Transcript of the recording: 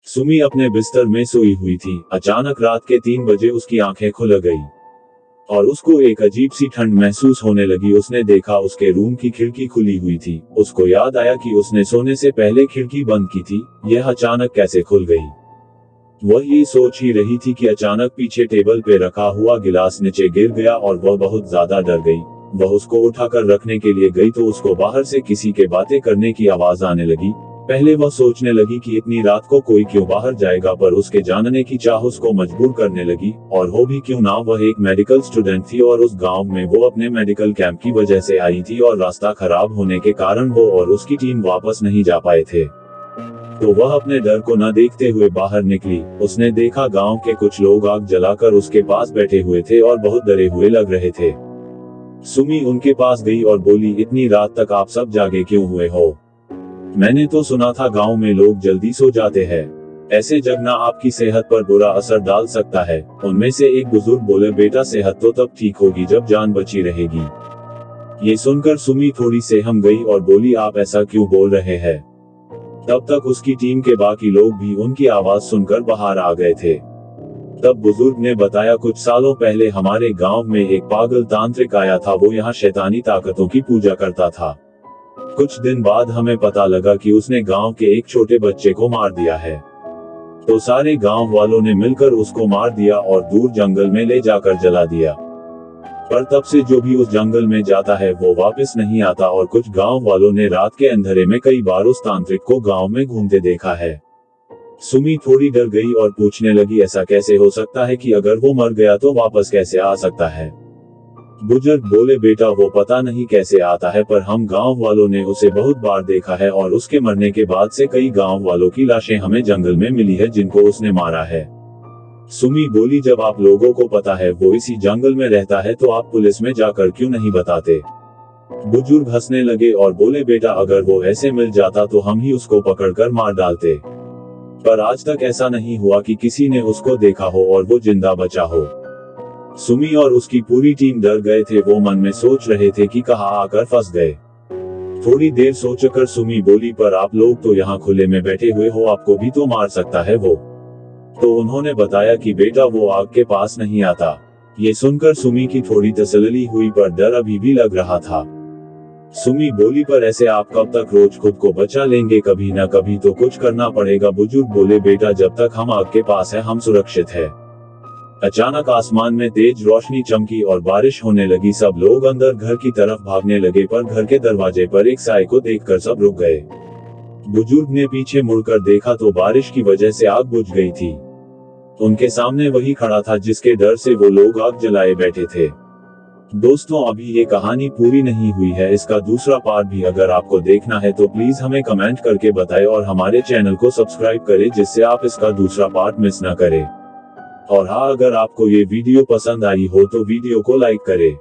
सुमी अपने बिस्तर में सोई हुई थी। अचानक रात के 3 बजे उसकी आंखें खुल गई और उसको एक अजीब सी ठंड महसूस होने लगी। उसने देखा उसके रूम की खिड़की खुली हुई थी। उसको याद आया कि उसने सोने से पहले खिड़की बंद की थी। यह अचानक कैसे खुल गई? वह ये सोच ही रही थी कि अचानक पीछे टेबल पे रखा हुआ गिलास नीचे गिर गया और वह बहुत ज्यादा डर गई। वह उसको उठाकर रखने के लिए गई तो उसको बाहर से किसी के बातें करने की आवाज आने लगी। पहले वह सोचने लगी कि इतनी रात को कोई क्यों बाहर जाएगा, पर उसके जानने की चाह उसको मजबूर करने लगी। और हो भी क्यों ना, वह एक मेडिकल स्टूडेंट थी और उस गांव में वो अपने मेडिकल कैंप की वजह से आई थी और रास्ता खराब होने के कारण वो और उसकी टीम वापस नहीं जा पाए थे। तो वह अपने डर को न देखते हुए बाहर निकली। उसने देखा गांव के कुछ लोग आग जलाकर उसके पास बैठे हुए थे और बहुत डरे हुए लग रहे थे। सुमी उनके पास गई और बोली, इतनी रात तक आप सब जागे क्यों हुए हो? मैंने तो सुना था गांव में लोग जल्दी सो जाते हैं। ऐसे जगना आपकी सेहत पर बुरा असर डाल सकता है। उनमें से एक बुजुर्ग बोले, बेटा सेहत तो तब ठीक होगी जब जान बची रहेगी। ये सुनकर सुमी थोड़ी सहम गई और बोली, आप ऐसा क्यों बोल रहे हैं? तब तक उसकी टीम के बाकी लोग भी उनकी आवाज सुनकर बाहर आ गए थे। तब बुजुर्ग ने बताया, कुछ सालों पहले हमारे गांव में एक पागल तांत्रिक आया था। वो यहाँ शैतानी ताकतों की पूजा करता था। कुछ दिन बाद हमें पता लगा कि उसने गांव के एक छोटे बच्चे को मार दिया है। तो सारे गांव वालों ने मिलकर उसको मार दिया और दूर जंगल में ले जाकर जला दिया। पर तब से जो भी उस जंगल में जाता है वो वापस नहीं आता और कुछ गांव वालों ने रात के अंधेरे में कई बार उस तांत्रिक को गांव में घूमते देखा है। सुमी थोड़ी डर गई और पूछने लगी, ऐसा कैसे हो सकता है कि अगर वो मर गया तो वापस कैसे आ सकता है? बुजुर्ग बोले, बेटा वो पता नहीं कैसे आता है, पर हम गांव वालों ने उसे बहुत बार देखा है और उसके मरने के बाद से कई गांव वालों की लाशें हमें जंगल में मिली है जिनको उसने मारा है। सुमी बोली, जब आप लोगों को पता है वो इसी जंगल में रहता है तो आप पुलिस में जाकर क्यों नहीं बताते? बुजुर्ग हंसने लगे और बोले, बेटा अगर वो ऐसे मिल जाता तो हम ही उसको पकड़कर मार डालते। पर आज तक ऐसा नहीं हुआ कि किसी ने उसको देखा हो और वो जिंदा बचा हो। सुमी और उसकी पूरी टीम डर गए थे। वो मन में सोच रहे थे कि कहाँ आकर फंस गए। थोड़ी देर सोचकर सुमी बोली, पर आप लोग तो यहाँ खुले में बैठे हुए हो, आपको भी तो मार सकता है वो। तो उन्होंने बताया कि बेटा वो आग के पास नहीं आता। ये सुनकर सुमी की थोड़ी तसल्ली हुई, पर डर अभी भी लग रहा था। सुमी बोली, पर ऐसे आप कब तक रोज खुद को बचा लेंगे? कभी ना कभी तो कुछ करना पड़ेगा। बुजुर्ग बोले, बेटा जब तक हम आग के पास है हम सुरक्षित है। अचानक आसमान में तेज रोशनी चमकी और बारिश होने लगी। सब लोग अंदर घर की तरफ भागने लगे, पर घर के दरवाजे पर एक साए को देखकर सब रुक गए। बुजुर्ग ने पीछे मुड़कर देखा तो बारिश की वजह से आग बुझ गई थी। उनके सामने वही खड़ा था जिसके डर से वो लोग आग जलाए बैठे थे। दोस्तों, अभी ये कहानी पूरी नहीं हुई है। इसका दूसरा पार्ट भी अगर आपको देखना है तो प्लीज हमें कमेंट करके बताएं और हमारे चैनल को सब्सक्राइब करें जिससे आप इसका दूसरा पार्ट मिस ना करें। और हाँ, अगर आपको ये वीडियो पसंद आई हो तो वीडियो को लाइक करें।